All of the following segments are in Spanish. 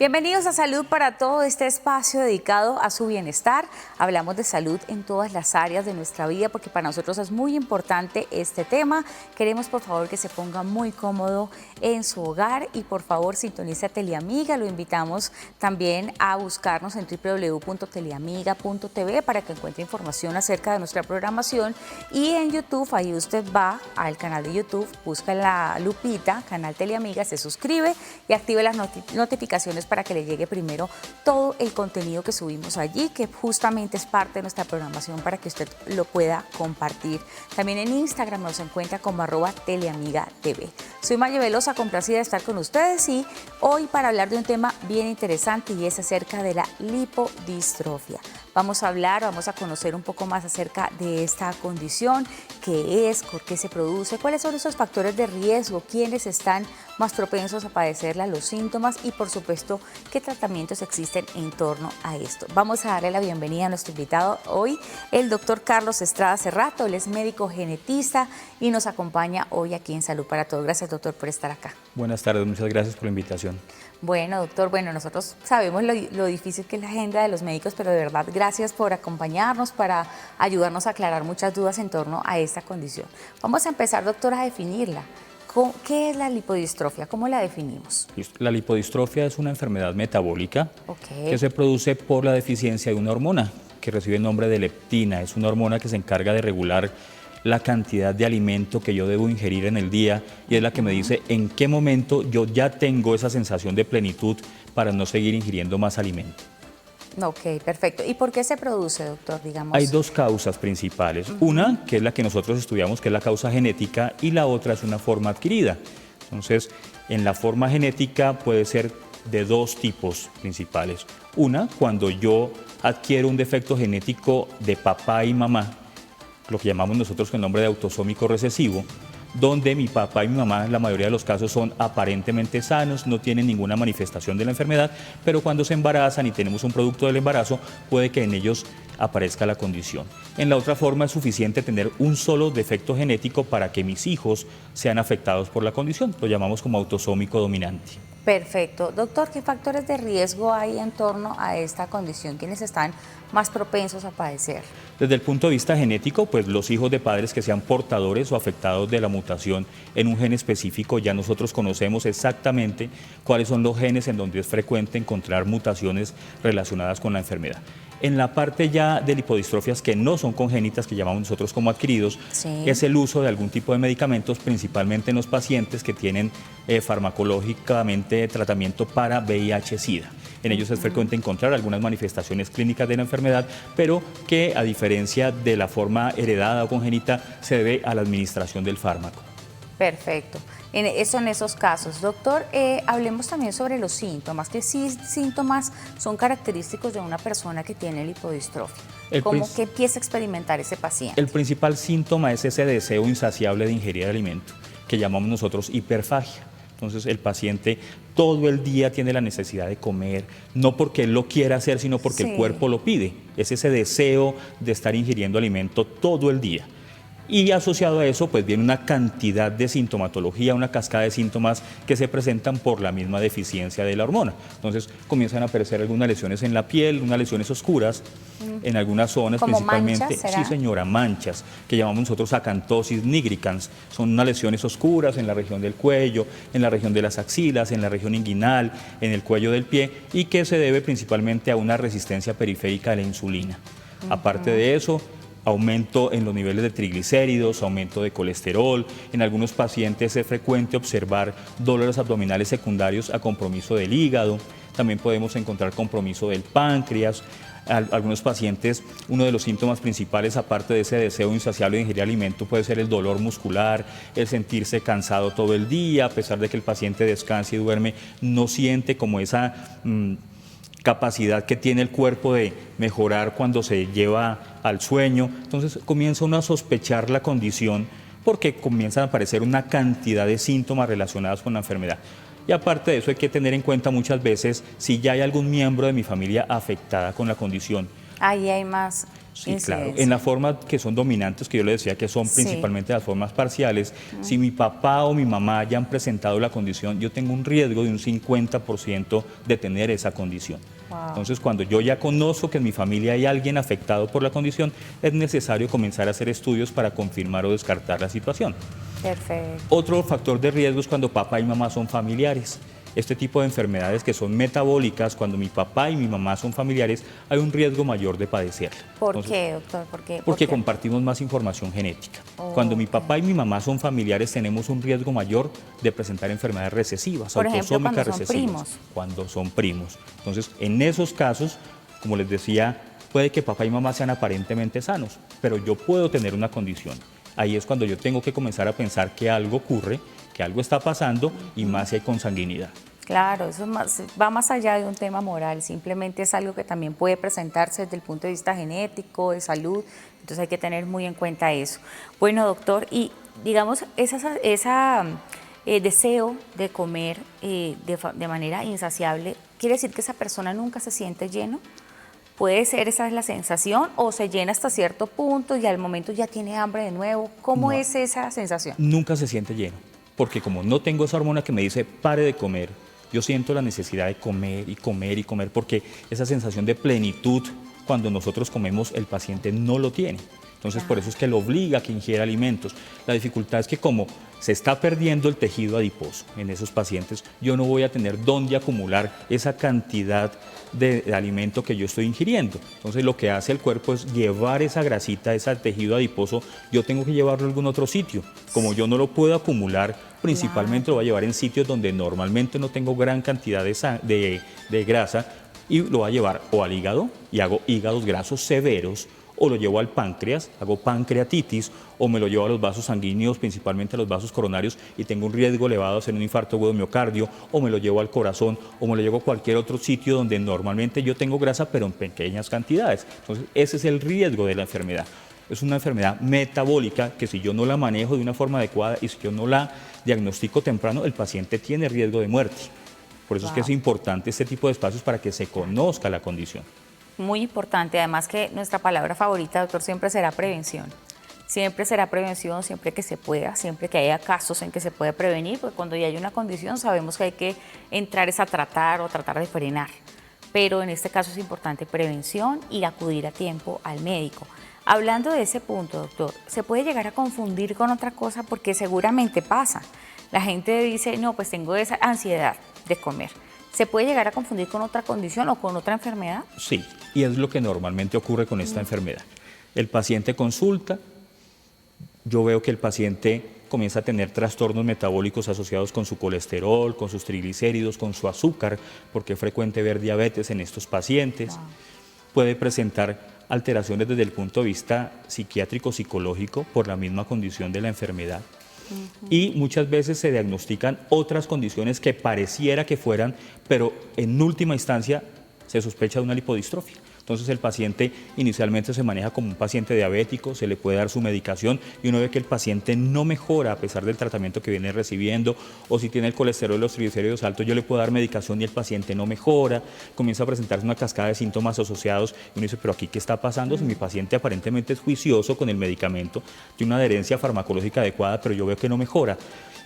Bienvenidos a Salud para Todo, este espacio dedicado a su bienestar. Hablamos de salud en todas las áreas de nuestra vida porque para nosotros es muy importante este tema. Queremos por favor que se ponga muy cómodo en su hogar y por favor sintonice a Teleamiga. Lo invitamos también a buscarnos en www.teleamiga.tv para que encuentre información acerca de nuestra programación, y en YouTube, ahí usted va al canal de YouTube, busca la lupita, canal Teleamiga, se suscribe y active las notificaciones para que le llegue primero todo el contenido que subimos allí, que justamente es parte de nuestra programación para que usted lo pueda compartir. También en Instagram nos encuentra como @teleamigatv. Soy Maya Velosa, complacida de estar con ustedes y hoy para hablar de un tema bien interesante y es acerca de la lipodistrofia. Vamos a conocer un poco más acerca de esta condición, qué es, por qué se produce, cuáles son esos factores de riesgo, quiénes están más propensos a padecerla, los síntomas y por supuesto qué tratamientos existen en torno a esto. Vamos a darle la bienvenida a nuestro invitado hoy, el doctor Carlos Estrada Cerrato. Él es médico genetista y nos acompaña hoy aquí en Salud para Todos. Gracias, doctor, por estar acá. Buenas tardes, muchas gracias por la invitación. Bueno, doctor, nosotros sabemos lo difícil que es la agenda de los médicos, pero de verdad gracias por acompañarnos para ayudarnos a aclarar muchas dudas en torno a esta condición. Vamos a empezar, doctor, a definirla. ¿Qué es la lipodistrofia? ¿Cómo la definimos? La lipodistrofia es una enfermedad metabólica que se produce por la deficiencia de una hormona que recibe el nombre de leptina. Es una hormona que se encarga de regular la cantidad de alimento que yo debo ingerir en el día y es la que me dice en qué momento yo ya tengo esa sensación de plenitud para no seguir ingiriendo más alimento. Ok, perfecto. ¿Y por qué se produce, doctor, digamos? Hay dos causas principales. Una, que es la que nosotros estudiamos, que es la causa genética, y la otra es una forma adquirida. Entonces, en la forma genética puede ser de dos tipos principales. Una, cuando yo adquiero un defecto genético de papá y mamá, lo que llamamos nosotros con el nombre de autosómico recesivo, donde mi papá y mi mamá en la mayoría de los casos son aparentemente sanos, no tienen ninguna manifestación de la enfermedad, pero cuando se embarazan y tenemos un producto del embarazo, puede que en ellos aparezca la condición. En la otra forma es suficiente tener un solo defecto genético para que mis hijos sean afectados por la condición, lo llamamos como autosómico dominante. Perfecto. Doctor, ¿qué factores de riesgo hay en torno a esta condición? ¿Quiénes están más propensos a padecer? Desde el punto de vista genético, pues los hijos de padres que sean portadores o afectados de la mutación en un gen específico, ya nosotros conocemos exactamente cuáles son los genes en donde es frecuente encontrar mutaciones relacionadas con la enfermedad. En la parte ya de lipodistrofias que no son congénitas, que llamamos nosotros como adquiridos, es el uso de algún tipo de medicamentos, principalmente en los pacientes que tienen farmacológicamente tratamiento para VIH-Sida. En ellos es frecuente encontrar algunas manifestaciones clínicas de la enfermedad, pero que a diferencia de la forma heredada o congénita, se debe a la administración del fármaco. Perfecto. En esos casos. Doctor, hablemos también sobre los síntomas. ¿Qué síntomas son característicos de una persona que tiene lipodistrofia? ¿Cómo que empieza a experimentar ese paciente? El principal síntoma es ese deseo insaciable de ingerir alimento, que llamamos nosotros hiperfagia. Entonces el paciente todo el día tiene la necesidad de comer, no porque él lo quiera hacer, sino porque el cuerpo lo pide. Es ese deseo de estar ingiriendo alimento todo el día. Y asociado a eso, pues viene una cantidad de sintomatología, una cascada de síntomas que se presentan por la misma deficiencia de la hormona. Entonces comienzan a aparecer algunas lesiones en la piel, unas lesiones oscuras, en algunas zonas principalmente. ¿Manchas, será? Sí, señora, manchas, que llamamos nosotros acantosis nigricans. Son unas lesiones oscuras en la región del cuello, en la región de las axilas, en la región inguinal, en el cuello del pie, y que se debe principalmente a una resistencia periférica a la insulina. Aparte de eso, aumento en los niveles de triglicéridos, aumento de colesterol. En algunos pacientes es frecuente observar dolores abdominales secundarios a compromiso del hígado. También podemos encontrar compromiso del páncreas. Algunos pacientes, uno de los síntomas principales, aparte de ese deseo insaciable de ingerir alimento, puede ser el dolor muscular, el sentirse cansado todo el día, a pesar de que el paciente descansa y duerme, no siente como esa capacidad que tiene el cuerpo de mejorar cuando se lleva al sueño. Entonces comienza uno a sospechar la condición porque comienzan a aparecer una cantidad de síntomas relacionados con la enfermedad. Y aparte de eso hay que tener en cuenta muchas veces si ya hay algún miembro de mi familia afectada con la condición. Ahí hay más Sí, claro. En la forma que son dominantes, que yo le decía que son principalmente las formas parciales, si mi papá o mi mamá ya han presentado la condición, yo tengo un riesgo de un 50% de tener esa condición. Wow. Entonces, cuando yo ya conozco que en mi familia hay alguien afectado por la condición, es necesario comenzar a hacer estudios para confirmar o descartar la situación. Perfecto. Otro factor de riesgo es cuando papá y mamá son familiares. Este tipo de enfermedades que son metabólicas, cuando mi papá y mi mamá son familiares, hay un riesgo mayor de padecerla. ¿Por qué, doctor? ¿Por qué? Porque compartimos más información genética. Cuando mi papá y mi mamá son familiares, tenemos un riesgo mayor de presentar enfermedades recesivas, por ejemplo, autosómicas cuando son recesivas. primos. Cuando son primos. Entonces, en esos casos, como les decía, puede que papá y mamá sean aparentemente sanos, pero yo puedo tener una condición. Ahí es cuando yo tengo que comenzar a pensar que algo ocurre, que algo está pasando y más si hay consanguinidad. Claro, eso va más allá de un tema moral, simplemente es algo que también puede presentarse desde el punto de vista genético, de salud, entonces hay que tener muy en cuenta eso. Bueno, doctor, y digamos, ese deseo de comer de manera insaciable, ¿quiere decir que esa persona nunca se siente lleno? ¿Puede ser esa es la sensación o se llena hasta cierto punto y al momento ya tiene hambre de nuevo? ¿Cómo es esa sensación? Nunca se siente lleno, porque como no tengo esa hormona que me dice pare de comer, yo siento la necesidad de comer y comer y comer, porque esa sensación de plenitud cuando nosotros comemos el paciente no lo tiene. Entonces por eso es que lo obliga a que ingiera alimentos. La dificultad es que como se está perdiendo el tejido adiposo en esos pacientes, yo no voy a tener dónde acumular esa cantidad de alimento que yo estoy ingiriendo. Entonces lo que hace el cuerpo es llevar esa grasita, ese tejido adiposo, yo tengo que llevarlo a algún otro sitio. Como yo no lo puedo acumular, principalmente lo voy a llevar en sitios donde normalmente no tengo gran cantidad de grasa y lo voy a llevar o al hígado y hago hígados grasos severos, o lo llevo al páncreas, hago pancreatitis, o me lo llevo a los vasos sanguíneos, principalmente a los vasos coronarios, y tengo un riesgo elevado de hacer un infarto agudo de miocardio, o me lo llevo al corazón, o me lo llevo a cualquier otro sitio donde normalmente yo tengo grasa, pero en pequeñas cantidades. Entonces, ese es el riesgo de la enfermedad. Es una enfermedad metabólica que si yo no la manejo de una forma adecuada y si yo no la diagnostico temprano, el paciente tiene riesgo de muerte. Por eso es que es importante este tipo de espacios para que se conozca la condición. Muy importante, además que nuestra palabra favorita, doctor, siempre será prevención. Siempre será prevención, siempre que se pueda, siempre que haya casos en que se puede prevenir, porque cuando ya hay una condición sabemos que hay que entrar a tratar o tratar de frenar. Pero en este caso es importante prevención y acudir a tiempo al médico. Hablando de ese punto, doctor, ¿se puede llegar a confundir con otra cosa? Porque seguramente pasa. La gente dice, no, pues tengo esa ansiedad de comer. ¿Se puede llegar a confundir con otra condición o con otra enfermedad? Sí, y es lo que normalmente ocurre con esta enfermedad. El paciente consulta, yo veo que el paciente comienza a tener trastornos metabólicos asociados con su colesterol, con sus triglicéridos, con su azúcar, porque es frecuente ver diabetes en estos pacientes. Wow. Puede presentar alteraciones desde el punto de vista psiquiátrico, psicológico, por la misma condición de la enfermedad. Y muchas veces se diagnostican otras condiciones que pareciera que fueran, pero en última instancia se sospecha de una lipodistrofia. Entonces el paciente inicialmente se maneja como un paciente diabético, se le puede dar su medicación y uno ve que el paciente no mejora a pesar del tratamiento que viene recibiendo, o si tiene el colesterol y los triglicéridos altos, yo le puedo dar medicación y el paciente no mejora, comienza a presentarse una cascada de síntomas asociados y uno dice, pero aquí ¿qué está pasando? Si mi paciente aparentemente es juicioso con el medicamento, tiene una adherencia farmacológica adecuada, pero yo veo que no mejora.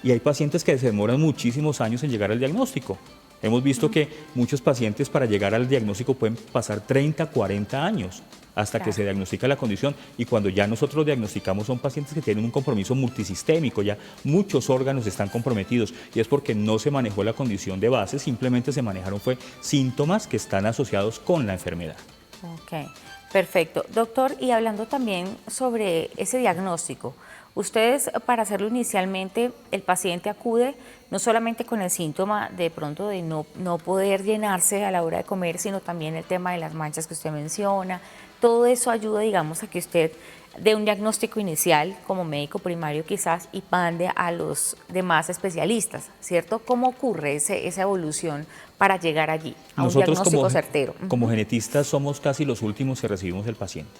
Y hay pacientes que se demoran muchísimos años en llegar al diagnóstico. Hemos visto que muchos pacientes para llegar al diagnóstico pueden pasar 30, 40 años hasta que se diagnostica la condición, y cuando ya nosotros lo diagnosticamos son pacientes que tienen un compromiso multisistémico, ya muchos órganos están comprometidos y es porque no se manejó la condición de base, simplemente se manejaron síntomas que están asociados con la enfermedad. Ok, perfecto. Doctor, y hablando también sobre ese diagnóstico, ustedes para hacerlo inicialmente el paciente acude no solamente con el síntoma de pronto de no poder llenarse a la hora de comer, sino también el tema de las manchas que usted menciona. Todo eso ayuda, digamos, a que usted dé un diagnóstico inicial como médico primario quizás y mande a los demás especialistas, ¿cierto? ¿Cómo ocurre esa evolución para llegar allí, a un diagnóstico certero? Como genetistas somos casi los últimos que recibimos el paciente.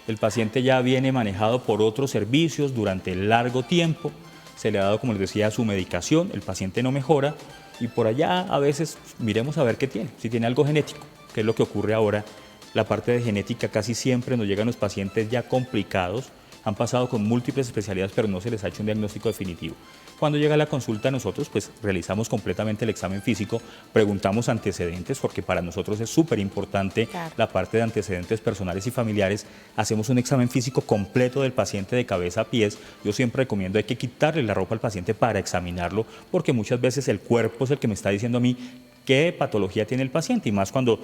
El paciente ya viene manejado por otros servicios durante largo tiempo, se le ha dado, como les decía, su medicación, el paciente no mejora y por allá a veces miremos a ver qué tiene, si tiene algo genético, que es lo que ocurre ahora La parte de genética casi siempre nos llegan los pacientes ya complicados, han pasado con múltiples especialidades, pero no se les ha hecho un diagnóstico definitivo. Cuando llega la consulta nosotros pues realizamos completamente el examen físico, preguntamos antecedentes, porque para nosotros es súper importante la parte de antecedentes personales y familiares. Hacemos un examen físico completo del paciente de cabeza a pies. Yo siempre recomiendo hay que quitarle la ropa al paciente para examinarlo, porque muchas veces el cuerpo es el que me está diciendo a mí qué patología tiene el paciente, y más cuando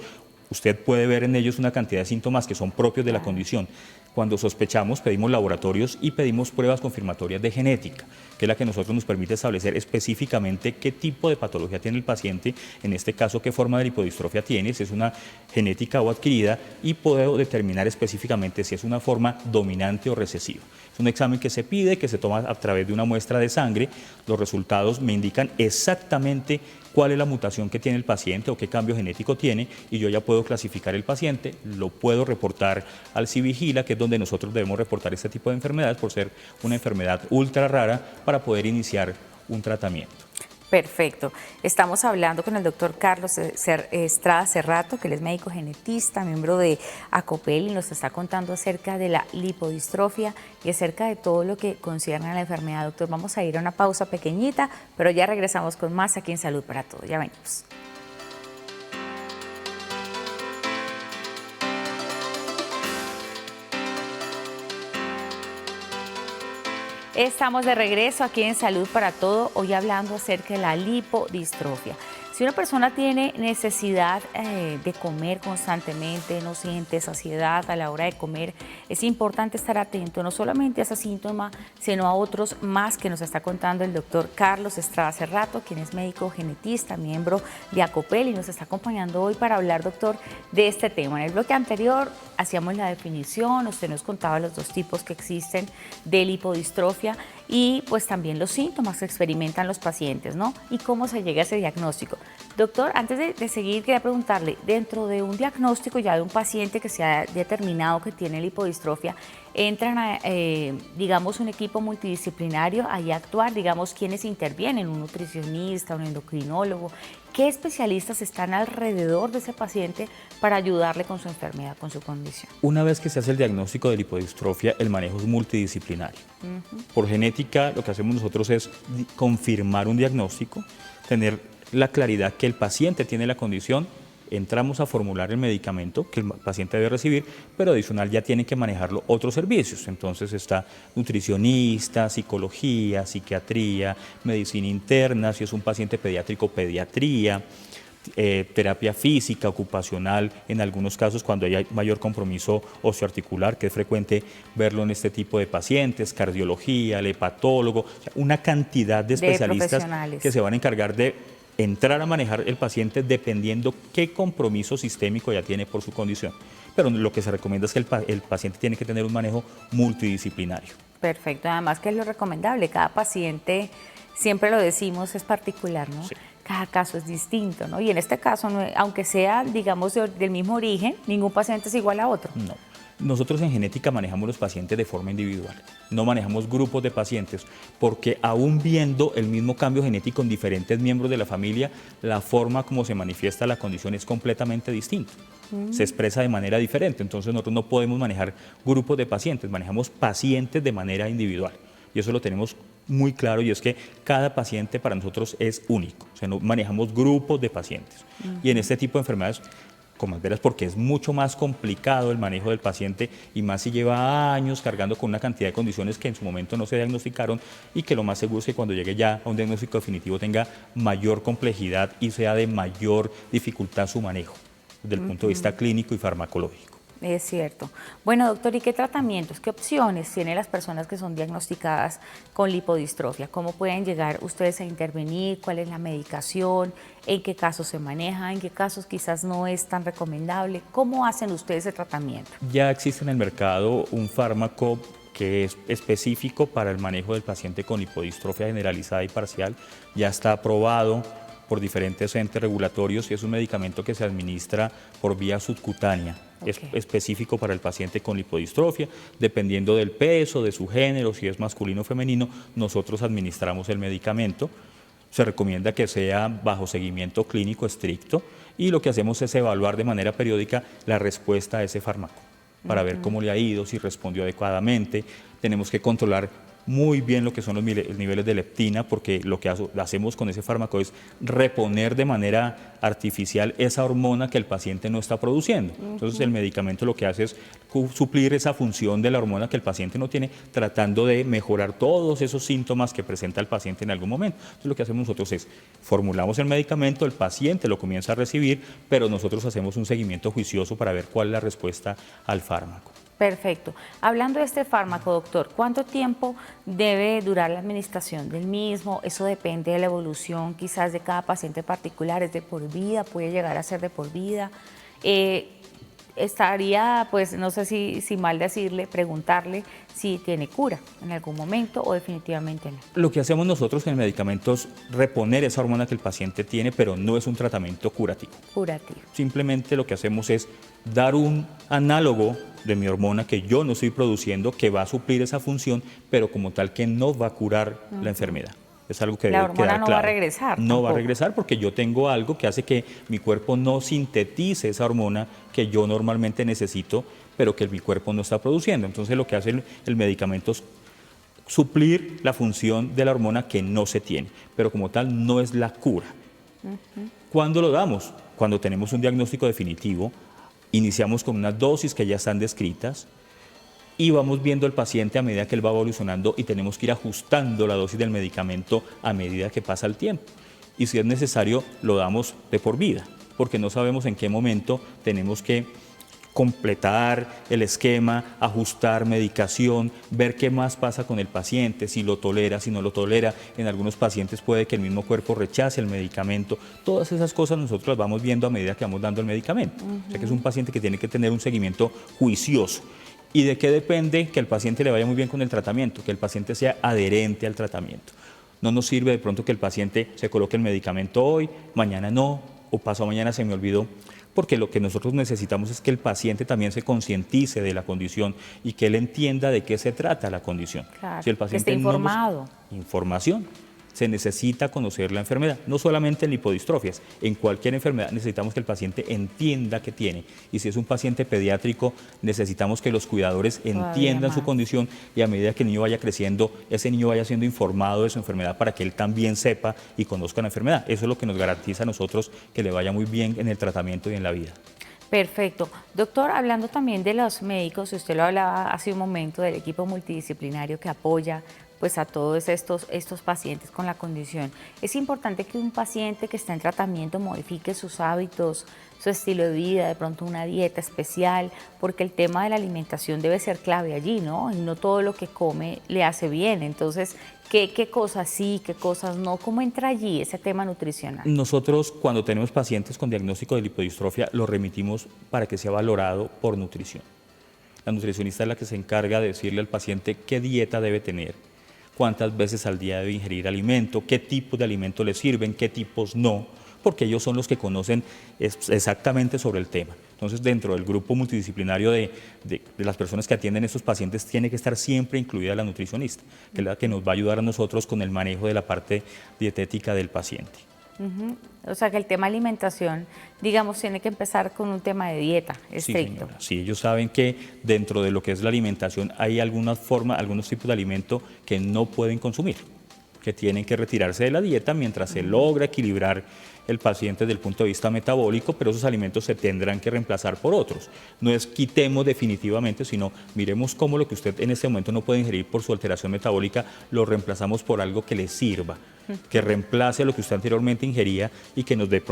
usted puede ver en ellos una cantidad de síntomas que son propios de la condición. Cuando sospechamos, pedimos laboratorios y pedimos pruebas confirmatorias de genética, que es la que a nosotros nos permite establecer específicamente qué tipo de patología tiene el paciente, en este caso qué forma de lipodistrofia tiene, si es una genética o adquirida, y puedo determinar específicamente si es una forma dominante o recesiva. Es un examen que se pide, que se toma a través de una muestra de sangre. Los resultados me indican exactamente cuál es la mutación que tiene el paciente o qué cambio genético tiene, y yo ya puedo clasificar el paciente, lo puedo reportar al CIVIGILA, que es donde nosotros debemos reportar este tipo de enfermedades por ser una enfermedad ultra rara, para poder iniciar un tratamiento. Perfecto. Estamos hablando con el doctor Carlos Estrada Cerrato, que él es médico genetista, miembro de ACOPEL, y nos está contando acerca de la lipodistrofia y acerca de todo lo que concierne a la enfermedad. Doctor, vamos a ir a una pausa pequeñita, pero ya regresamos con más aquí en Salud para Todos. Ya venimos. Estamos de regreso aquí en Salud para Todo, hoy hablando acerca de la lipodistrofia. Si una persona tiene necesidad de comer constantemente, no siente saciedad a la hora de comer, es importante estar atento no solamente a ese síntoma, sino a otros más que nos está contando el doctor Carlos Estrada Cerrato, quien es médico genetista, miembro de ACOPEL, y nos está acompañando hoy para hablar, doctor, de este tema. En el bloque anterior hacíamos la definición, usted nos contaba los dos tipos que existen de lipodistrofia y pues también los síntomas que experimentan los pacientes, ¿no? Y cómo se llega a ese diagnóstico. Doctor, antes de seguir, quería preguntarle, dentro de un diagnóstico ya de un paciente que se ha determinado que tiene lipodistrofia, entran a, digamos, un equipo multidisciplinario ahí a actuar, digamos, ¿quiénes intervienen? ¿Un nutricionista, un endocrinólogo? ¿Qué especialistas están alrededor de ese paciente para ayudarle con su enfermedad, con su condición? Una vez que se hace el diagnóstico de lipodistrofia, el manejo es multidisciplinario. Por genética, lo que hacemos nosotros es confirmar un diagnóstico, tener la claridad que el paciente tiene la condición, entramos a formular el medicamento que el paciente debe recibir, pero adicional ya tienen que manejarlo otros servicios. Entonces está nutricionista, psicología, psiquiatría, medicina interna, si es un paciente pediátrico, pediatría, terapia física, ocupacional, en algunos casos cuando hay mayor compromiso osteoarticular, que es frecuente verlo en este tipo de pacientes, cardiología, el hepatólogo, o sea, una cantidad de especialistas que se van a encargar de entrar a manejar el paciente dependiendo qué compromiso sistémico ya tiene por su condición. Pero lo que se recomienda es que el paciente tiene que tener un manejo multidisciplinario. Perfecto, además que es lo recomendable, cada paciente, siempre lo decimos, es particular, ¿no? Sí. Cada caso es distinto, ¿no? Y en este caso, aunque sea, digamos, del mismo origen, ningún paciente es igual a otro. No. Nosotros en genética manejamos los pacientes de forma individual, no manejamos grupos de pacientes, porque aún viendo el mismo cambio genético en diferentes miembros de la familia, la forma como se manifiesta la condición es completamente distinta, se expresa de manera diferente. Entonces nosotros no podemos manejar grupos de pacientes, manejamos pacientes de manera individual, y eso lo tenemos muy claro, y es que cada paciente para nosotros es único, o sea, no manejamos grupos de pacientes. Y en este tipo de enfermedades, con más veras, porque es mucho más complicado el manejo del paciente, y más si lleva años cargando con una cantidad de condiciones que en su momento no se diagnosticaron, y que lo más seguro es que cuando llegue ya a un diagnóstico definitivo tenga mayor complejidad y sea de mayor dificultad su manejo desde el punto de vista clínico y farmacológico. Es cierto. Bueno, doctor, ¿y qué tratamientos, qué opciones tienen las personas que son diagnosticadas con lipodistrofia? ¿Cómo pueden llegar ustedes a intervenir? ¿Cuál es la medicación? ¿En qué casos se maneja? ¿En qué casos quizás no es tan recomendable? ¿Cómo hacen ustedes el tratamiento? Ya existe en el mercado un fármaco que es específico para el manejo del paciente con lipodistrofia generalizada y parcial. Ya está aprobado por diferentes entes regulatorios y es un medicamento que se administra por vía subcutánea. Okay. Es específico para el paciente con lipodistrofia, dependiendo del peso, de su género, si es masculino o femenino, nosotros administramos el medicamento. Se recomienda que sea bajo seguimiento clínico estricto. y lo que hacemos es evaluar de manera periódica la respuesta a ese fármaco para ver cómo le ha ido, si respondió adecuadamente. Tenemos que controlar muy bien lo que son los niveles de leptina, porque lo que hacemos con ese fármaco es reponer de manera artificial esa hormona que el paciente no está produciendo. Entonces el medicamento lo que hace es suplir esa función de la hormona que el paciente no tiene, tratando de mejorar todos esos síntomas que presenta el paciente en algún momento. Entonces lo que hacemos nosotros es, formulamos el medicamento, el paciente lo comienza a recibir, pero nosotros hacemos un seguimiento juicioso para ver cuál es la respuesta al fármaco. Perfecto. Hablando de este fármaco, doctor, ¿cuánto tiempo debe durar la administración del mismo? Eso depende de la evolución quizás de cada paciente particular, ¿es de por vida? ¿Puede llegar a ser de por vida? Estaría, pues no sé si mal decirle, preguntarle si tiene cura en algún momento o definitivamente no. Lo que hacemos nosotros en el medicamento es reponer esa hormona que el paciente tiene, pero no es un tratamiento curativo. Curativo. Simplemente lo que hacemos es dar un análogo de mi hormona que yo no estoy produciendo, que va a suplir esa función, pero como tal que no va a curar la enfermedad. Es algo que debe quedar claro. La hormona no va a regresar. No va a regresar porque yo tengo algo que hace que mi cuerpo no sintetice esa hormona que yo normalmente necesito, pero que mi cuerpo no está produciendo. Entonces lo que hace el medicamento es suplir la función de la hormona que no se tiene, pero como tal no es la cura. ¿Cuándo lo damos? Cuando tenemos un diagnóstico definitivo, iniciamos con unas dosis que ya están descritas y vamos viendo al paciente a medida que él va evolucionando y tenemos que ir ajustando la dosis del medicamento a medida que pasa el tiempo. Y si es necesario, lo damos de por vida, porque no sabemos en qué momento tenemos que completar el esquema, ajustar medicación, ver qué más pasa con el paciente, si lo tolera, si no lo tolera. En algunos pacientes puede que el mismo cuerpo rechace el medicamento. Todas esas cosas nosotros las vamos viendo a medida que vamos dando el medicamento. O sea que es un paciente que tiene que tener un seguimiento juicioso. ¿Y de qué depende que el paciente le vaya muy bien con el tratamiento? Que el paciente sea adherente al tratamiento. No nos sirve de pronto que el paciente se coloque el medicamento hoy, mañana no, o pasado mañana se me olvidó, porque lo que nosotros necesitamos es que el paciente también se concientice de la condición y que él entienda de qué se trata la condición. Claro, si el paciente que esté informado. Información. Se necesita conocer la enfermedad, no solamente en lipodistrofias, en cualquier enfermedad necesitamos que el paciente entienda qué tiene. Y si es un paciente pediátrico, necesitamos que los cuidadores entiendan su condición y a medida que el niño vaya creciendo, ese niño vaya siendo informado de su enfermedad para que él también sepa y conozca la enfermedad. Eso es lo que nos garantiza a nosotros que le vaya muy bien en el tratamiento y en la vida. Perfecto. Doctor, hablando también de los médicos, usted lo hablaba hace un momento del equipo multidisciplinario que apoya pues a todos estos pacientes con la condición. Es importante que un paciente que está en tratamiento modifique sus hábitos, su estilo de vida, de pronto una dieta especial, porque el tema de la alimentación debe ser clave allí, ¿no? Y no todo lo que come le hace bien. Entonces, ¿qué cosas sí, qué cosas no? ¿Cómo entra allí ese tema nutricional? Nosotros, cuando tenemos pacientes con diagnóstico de lipodistrofia, los remitimos para que sea valorado por nutrición. La nutricionista es la que se encarga de decirle al paciente qué dieta debe tener, cuántas veces al día debe ingerir alimento, qué tipos de alimento le sirven, qué tipos no, porque ellos son los que conocen exactamente sobre el tema. Entonces, dentro del grupo multidisciplinario de las personas que atienden a estos pacientes, tiene que estar siempre incluida la nutricionista, que es la que nos va a ayudar a nosotros con el manejo de la parte dietética del paciente. O sea que el tema alimentación, digamos, tiene que empezar con un tema de dieta estricto. Sí, señora. Sí, ellos saben que dentro de lo que es la alimentación hay algunos tipos de alimento que no pueden consumir, que tienen que retirarse de la dieta mientras se logra equilibrar el paciente desde el punto de vista metabólico, pero esos alimentos se tendrán que reemplazar por otros. No es quitemos definitivamente, sino miremos cómo lo que usted en este momento no puede ingerir por su alteración metabólica, lo reemplazamos por algo que le sirva, que reemplace lo que usted anteriormente ingería y que nos dé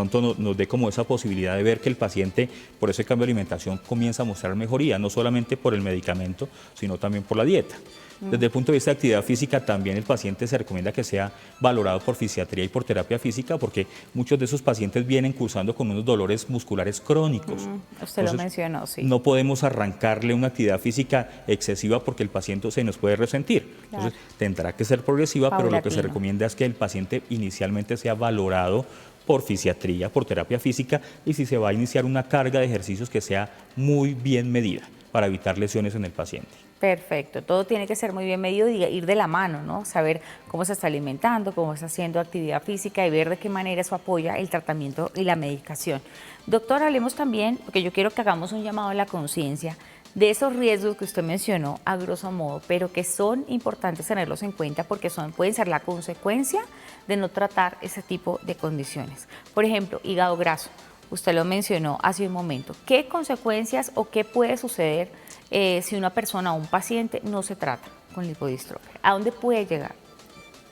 como esa posibilidad de ver que el paciente, por ese cambio de alimentación, comienza a mostrar mejoría, no solamente por el medicamento, sino también por la dieta. Desde el punto de vista de actividad física, también el paciente se recomienda que sea valorado por fisiatría y por terapia física, porque muchos de esos pacientes vienen cursando con unos dolores musculares crónicos. Usted Entonces, lo mencionó, sí. No podemos arrancarle una actividad física excesiva porque el paciente se nos puede resentir. Claro. Entonces, tendrá que ser progresiva, paulatino. Pero lo que se recomienda es que el paciente inicialmente sea valorado por fisiatría, por terapia física, y si se va a iniciar una carga de ejercicios que sea muy bien medida para evitar lesiones en el paciente. Perfecto, todo tiene que ser muy bien medido y ir de la mano, ¿no? Saber cómo se está alimentando, cómo está haciendo actividad física y ver de qué manera eso apoya el tratamiento y la medicación. Doctor, hablemos también, porque yo quiero que hagamos un llamado a la conciencia de esos riesgos que usted mencionó a grosso modo, pero que son importantes tenerlos en cuenta porque pueden ser la consecuencia de no tratar ese tipo de condiciones. Por ejemplo, hígado graso. Usted lo mencionó hace un momento. ¿Qué consecuencias o qué puede suceder si una persona o un paciente no se trata con lipodistrofia? ¿A dónde puede llegar?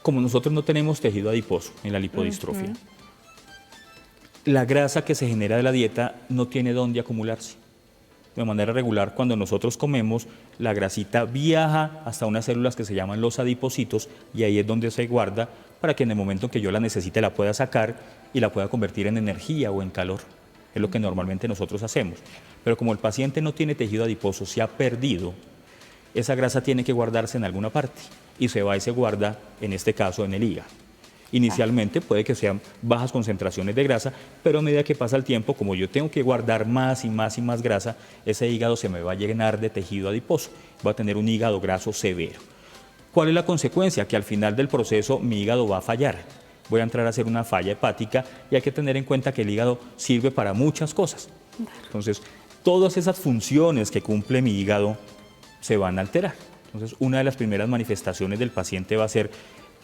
Como nosotros no tenemos tejido adiposo en la lipodistrofia, la grasa que se genera de la dieta no tiene dónde acumularse. De manera regular, cuando nosotros comemos, la grasita viaja hasta unas células que se llaman los adipocitos y ahí es donde se guarda para que en el momento en que yo la necesite la pueda sacar y la pueda convertir en energía o en calor. Es lo que normalmente nosotros hacemos. Pero como el paciente no tiene tejido adiposo, se ha perdido, esa grasa tiene que guardarse en alguna parte y se va y se guarda, en este caso, en el hígado. Inicialmente puede que sean bajas concentraciones de grasa, pero a medida que pasa el tiempo, como yo tengo que guardar más y más y más grasa, ese hígado se me va a llenar de tejido adiposo, va a tener un hígado graso severo. ¿Cuál es la consecuencia? Que al final del proceso mi hígado va a fallar. Voy a entrar a hacer una falla hepática y hay que tener en cuenta que el hígado sirve para muchas cosas. Entonces, todas esas funciones que cumple mi hígado se van a alterar. Entonces, una de las primeras manifestaciones del paciente va a ser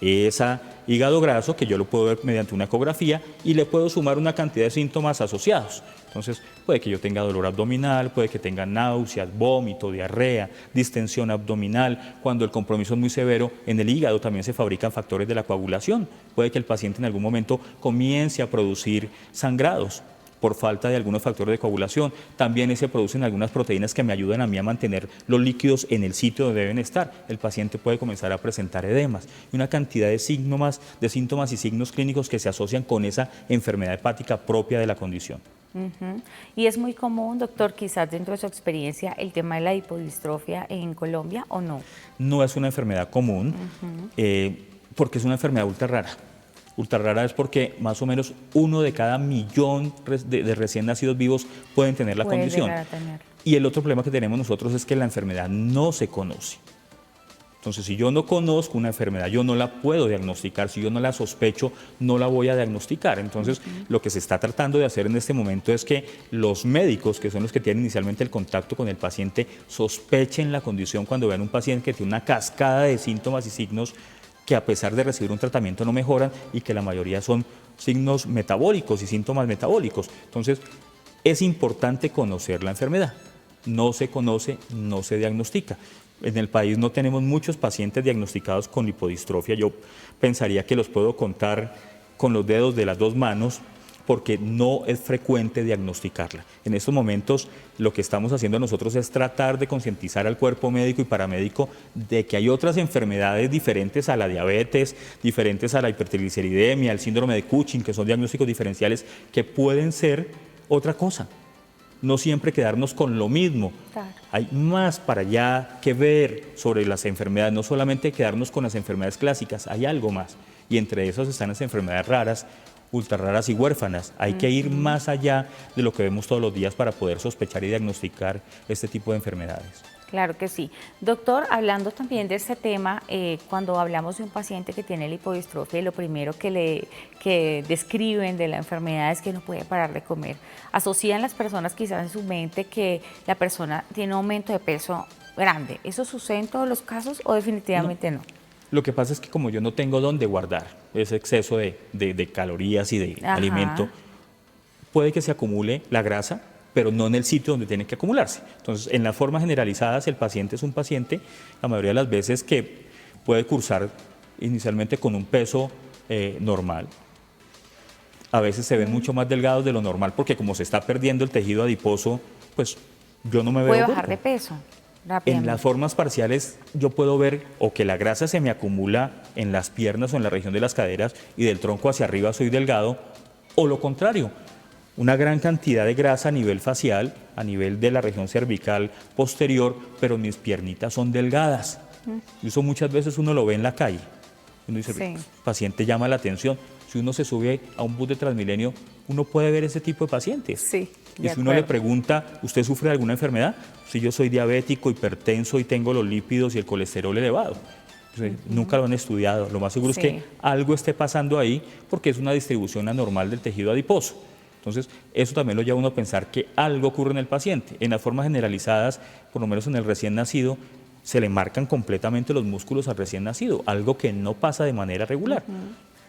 ese hígado graso, que yo lo puedo ver mediante una ecografía y le puedo sumar una cantidad de síntomas asociados. Entonces, puede que yo tenga dolor abdominal, puede que tenga náuseas, vómito, diarrea, distensión abdominal. Cuando el compromiso es muy severo, en el hígado también se fabrican factores de la coagulación. Puede que el paciente en algún momento comience a producir sangrados por falta de algunos factores de coagulación. También se producen algunas proteínas que me ayudan a mí a mantener los líquidos en el sitio donde deben estar. El paciente puede comenzar a presentar edemas y una cantidad de síntomas y signos clínicos que se asocian con esa enfermedad hepática propia de la condición. Y es muy común, doctor, quizás dentro de su experiencia, el tema de la hipodistrofia en Colombia, ¿o no? No es una enfermedad común porque es una enfermedad ultra rara. Ultra rara es porque más o menos 1 de cada millón de recién nacidos vivos pueden tener la condición. Y el otro problema que tenemos nosotros es que la enfermedad no se conoce. Entonces, si yo no conozco una enfermedad, yo no la puedo diagnosticar. Si yo no la sospecho, no la voy a diagnosticar. Entonces, lo que se está tratando de hacer en este momento es que los médicos, que son los que tienen inicialmente el contacto con el paciente, sospechen la condición cuando vean un paciente que tiene una cascada de síntomas y signos que a pesar de recibir un tratamiento no mejoran y que la mayoría son signos metabólicos y síntomas metabólicos. Entonces, es importante conocer la enfermedad. No se conoce, no se diagnostica. En el país no tenemos muchos pacientes diagnosticados con lipodistrofia. Yo pensaría que los puedo contar con los dedos de las 2 manos porque no es frecuente diagnosticarla. En estos momentos lo que estamos haciendo nosotros es tratar de concientizar al cuerpo médico y paramédico de que hay otras enfermedades diferentes a la diabetes, diferentes a la hipertrigliceridemia, al síndrome de Cushing, que son diagnósticos diferenciales que pueden ser otra cosa. No siempre quedarnos con lo mismo. Claro. Hay más para allá que ver sobre las enfermedades, no solamente quedarnos con las enfermedades clásicas, hay algo más. Y entre esas están las enfermedades raras, ultra raras y huérfanas. Hay que ir más allá de lo que vemos todos los días para poder sospechar y diagnosticar este tipo de enfermedades. Claro que sí. Doctor, hablando también de este tema, cuando hablamos de un paciente que tiene lipodistrofia, lo primero que describen de la enfermedad es que no puede parar de comer. Asocian las personas quizás en su mente que la persona tiene un aumento de peso grande. ¿Eso sucede en todos los casos o definitivamente no? Lo que pasa es que como yo no tengo dónde guardar ese exceso de calorías y de alimento, puede que se acumule la grasa, pero no en el sitio donde tiene que acumularse. Entonces, en las formas generalizadas, el paciente es un paciente, la mayoría de las veces, que puede cursar inicialmente con un peso normal. A veces se ven mucho más delgados de lo normal porque como se está perdiendo el tejido adiposo, pues yo no me veo. ¿Puede bajar de peso? En las formas parciales yo puedo ver o que la grasa se me acumula en las piernas o en la región de las caderas y del tronco hacia arriba soy delgado, o lo contrario, una gran cantidad de grasa a nivel facial, a nivel de la región cervical posterior, pero mis piernitas son delgadas. Y eso muchas veces uno lo ve en la calle. Uno dice, sí, el paciente llama la atención. Si uno se sube a un bus de Transmilenio, uno puede ver ese tipo de pacientes. Sí, y si uno le pregunta, ¿usted sufre de alguna enfermedad? Si yo soy diabético, hipertenso y tengo los lípidos y el colesterol elevado. Nunca lo han estudiado. Lo más seguro es que algo esté pasando ahí porque es una distribución anormal del tejido adiposo. Entonces, eso también lo lleva a uno a pensar que algo ocurre en el paciente. En las formas generalizadas, por lo menos en el recién nacido, se le marcan completamente los músculos al recién nacido, algo que no pasa de manera regular.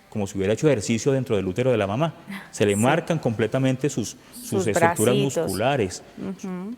Como si hubiera hecho ejercicio dentro del útero de la mamá. Se le marcan completamente sus estructuras musculares.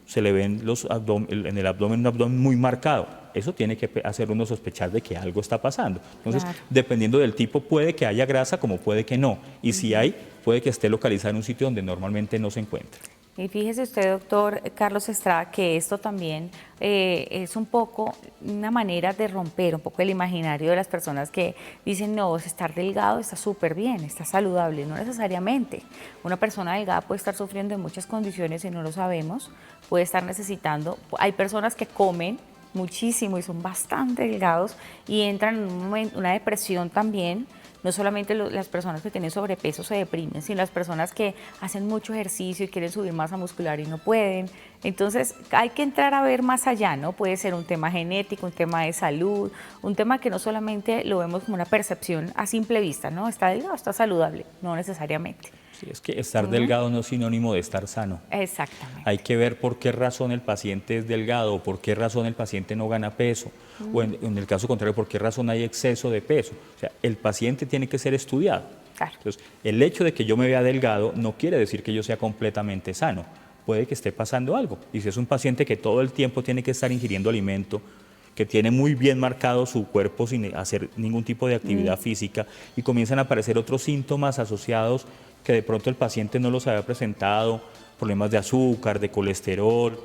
Se le ven en el abdomen un abdomen muy marcado. Eso tiene que hacer uno sospechar de que algo está pasando. Entonces, dependiendo del tipo, puede que haya grasa como puede que no. Y si hay, puede que esté localizada en un sitio donde normalmente no se encuentra. Y fíjese usted, doctor Carlos Estrada, que esto también es un poco una manera de romper un poco el imaginario de las personas que dicen, no, estar delgado está súper bien, está saludable. No necesariamente. Una persona delgada puede estar sufriendo de muchas condiciones y no lo sabemos, puede estar necesitando. Hay personas que comen muchísimo y son bastante delgados y entran en una depresión también. No solamente las personas que tienen sobrepeso se deprimen, sino las personas que hacen mucho ejercicio y quieren subir masa muscular y no pueden. Entonces hay que entrar a ver más allá, ¿no? Puede ser un tema genético, un tema de salud, un tema que no solamente lo vemos como una percepción a simple vista, ¿no? Está delgado, está saludable, no necesariamente. Sí, es que estar delgado no es sinónimo de estar sano. Exactamente. Hay que ver por qué razón el paciente es delgado, o por qué razón el paciente no gana peso, o en el caso contrario, por qué razón hay exceso de peso. O sea, el paciente tiene que ser estudiado. Claro. Entonces, el hecho de que yo me vea delgado no quiere decir que yo sea completamente sano. Puede que esté pasando algo. Y si es un paciente que todo el tiempo tiene que estar ingiriendo alimento, que tiene muy bien marcado su cuerpo sin hacer ningún tipo de actividad física, y comienzan a aparecer otros síntomas asociados que de pronto el paciente no los había presentado, problemas de azúcar, de colesterol.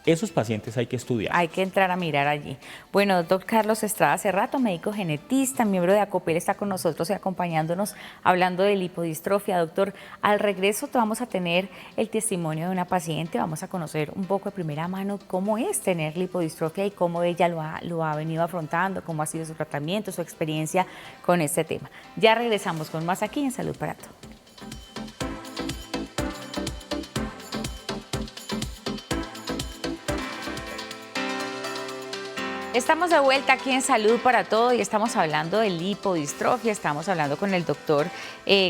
Esos pacientes hay que estudiar. Hay que entrar a mirar allí. Bueno, doctor Carlos Estrada Cerrato, médico genetista, miembro de ACOPEL, está con nosotros y acompañándonos hablando de lipodistrofia. Doctor, al regreso vamos a tener el testimonio de una paciente, vamos a conocer un poco de primera mano cómo es tener lipodistrofia y cómo ella lo ha venido afrontando, cómo ha sido su tratamiento, su experiencia con este tema. Ya regresamos con más aquí en Salud para Todos. Estamos de vuelta aquí en Salud para Todo y estamos hablando de lipodistrofia. Estamos hablando con el doctor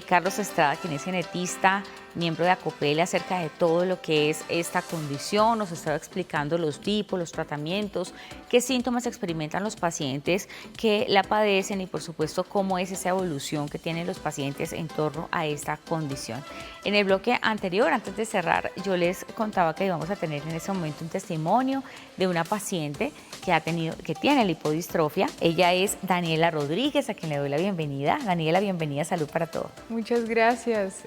Carlos Estrada, quien es genetista, miembro de ACOPEL, acerca de todo lo que es esta condición. Nos estaba explicando los tipos, los tratamientos, qué síntomas experimentan los pacientes que la padecen y, por supuesto, cómo es esa evolución que tienen los pacientes en torno a esta condición. En el bloque anterior, antes de cerrar, yo les contaba que íbamos a tener en ese momento un testimonio de una paciente que tiene lipodistrofia. Ella es Daniela Rodríguez, a quien le doy la bienvenida. Daniela, bienvenida a Salud para Todo. Muchas gracias.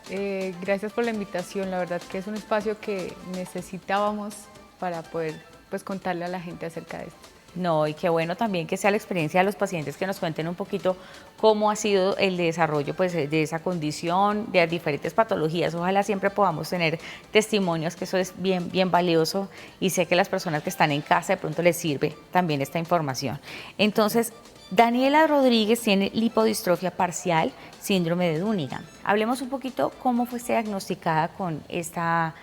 Gracias por la invitación. La verdad que es un espacio que necesitábamos para poder contarle a la gente acerca de esto. No, y qué bueno también que sea la experiencia de los pacientes que nos cuenten un poquito cómo ha sido el desarrollo de esa condición, de las diferentes patologías. Ojalá siempre podamos tener testimonios, que eso es bien, bien valioso, y sé que las personas que están en casa de pronto les sirve también esta información. Entonces, Daniela Rodríguez tiene lipodistrofia parcial, síndrome de Dunningham. Hablemos un poquito cómo fue diagnosticada con esta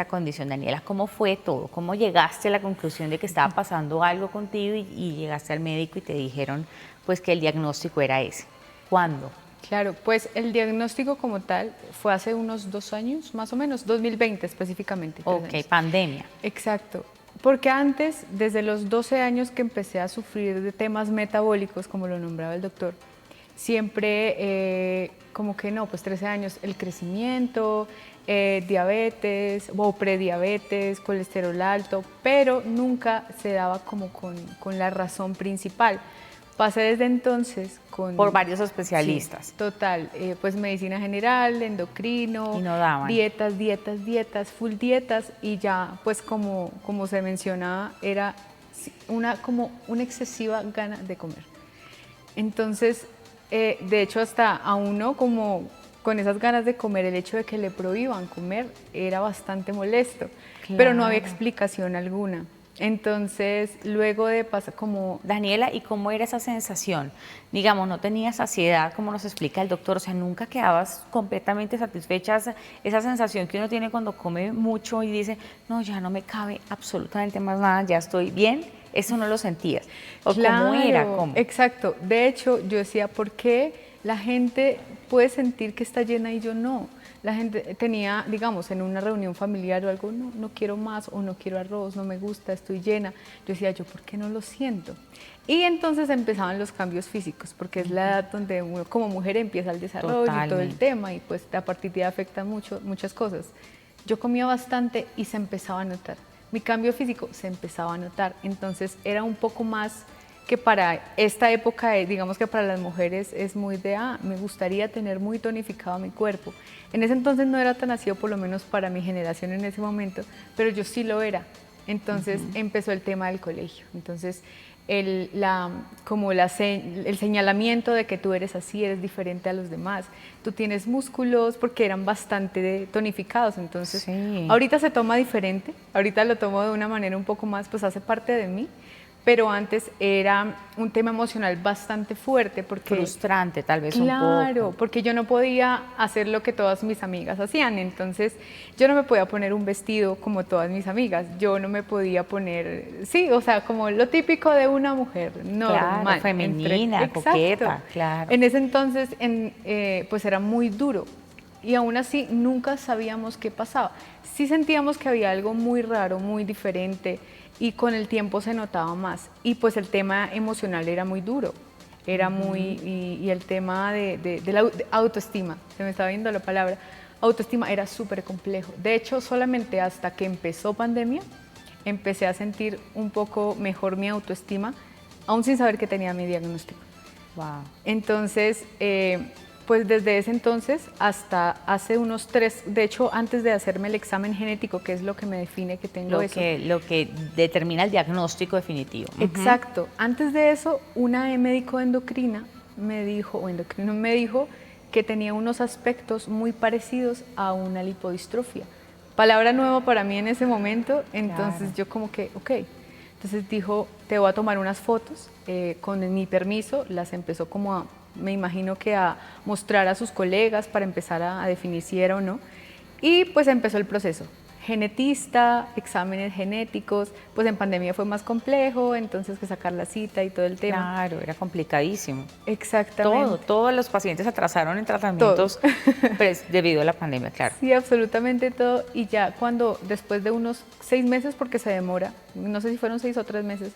condición, Daniela. ¿Cómo fue todo? ¿Cómo llegaste a la conclusión de que estaba pasando algo contigo y llegaste al médico y te dijeron pues que el diagnóstico era ese? ¿Cuándo? Claro, pues el diagnóstico como tal fue hace unos 2 años, más o menos, 2020 específicamente. Ok, pandemia. Exacto. Porque antes, desde los 12 años que empecé a sufrir de temas metabólicos, como lo nombraba el doctor, siempre como que no, pues 13 años, el crecimiento, diabetes o prediabetes, colesterol alto, pero nunca se daba como con la razón principal. Pasé desde entonces por varios especialistas. Sí, total, pues medicina general, endocrino, y no daban. dietas, full dietas, y ya pues como se mencionaba, era como una excesiva gana de comer. Entonces, de hecho hasta a uno como con esas ganas de comer, el hecho de que le prohíban comer era bastante molesto, claro. Pero no había explicación alguna. Entonces, luego de pasar como... Daniela, ¿y cómo era esa sensación? Digamos, no tenías saciedad, como nos explica el doctor, o sea, nunca quedabas completamente satisfecha, esa sensación que uno tiene cuando come mucho y dice, no, ya no me cabe absolutamente más nada, ya estoy bien, eso no lo sentías. ¿O cómo era? ¿Cómo? Exacto. De hecho, yo decía, ¿por qué la gente puede sentir que está llena y yo no? La gente tenía, digamos, en una reunión familiar o algo, no, no quiero más o no quiero arroz, no me gusta, estoy llena. Yo decía, ¿yo por qué no lo siento? Y entonces empezaban los cambios físicos, porque es la edad donde uno como mujer empieza el desarrollo y todo el tema, y pues a partir de ahí afectan muchas cosas. Yo comía bastante y se empezaba a notar. Mi cambio físico se empezaba a notar, entonces era un poco más que para esta época, digamos que para las mujeres es muy de, me gustaría tener muy tonificado mi cuerpo. En ese entonces no era tan así, o por lo menos para mi generación en ese momento, pero yo sí lo era. Entonces empezó el tema del colegio. Entonces el señalamiento de que tú eres así, eres diferente a los demás. Tú tienes músculos porque eran bastante tonificados, entonces ahorita se toma diferente, ahorita lo tomo de una manera un poco más, pues hace parte de mí, pero antes era un tema emocional bastante fuerte porque... Frustrante tal vez un poco. Claro, porque yo no podía hacer lo que todas mis amigas hacían, entonces yo no me podía poner un vestido como todas mis amigas, yo no me podía poner, sí, o sea, como lo típico de una mujer normal. Claro, femenina, coqueta, claro. En ese entonces, pues era muy duro y aún así nunca sabíamos qué pasaba. Sí sentíamos que había algo muy raro, muy diferente, y con el tiempo se notaba más. Y pues el tema emocional era muy duro, era muy, y el tema de la autoestima, se me estaba viendo la palabra, autoestima era súper complejo. De hecho, solamente hasta que empezó pandemia, empecé a sentir un poco mejor mi autoestima, aún sin saber que tenía mi diagnóstico. Wow. Entonces, pues desde ese entonces hasta hace unos 3, de hecho antes de hacerme el examen genético, que es lo que me define que tengo eso. Lo que determina el diagnóstico definitivo. Exacto. Antes de eso, una médico endocrina me dijo, que tenía unos aspectos muy parecidos a una lipodistrofia. Palabra nueva para mí en ese momento, entonces yo como que, ok. Entonces dijo, te voy a tomar unas fotos, con mi permiso, las empezó como a, me imagino que a mostrar a sus colegas para empezar a definir si era o no. Y pues empezó el proceso. Genetista, exámenes genéticos, pues en pandemia fue más complejo, entonces que sacar la cita y todo el tema. Claro, era complicadísimo. Exactamente. Todos los pacientes se atrasaron en tratamientos pues, debido a la pandemia, claro. Sí, absolutamente todo. Y ya cuando, después de unos 6 meses, porque se demora, no sé si fueron 6 o 3 meses,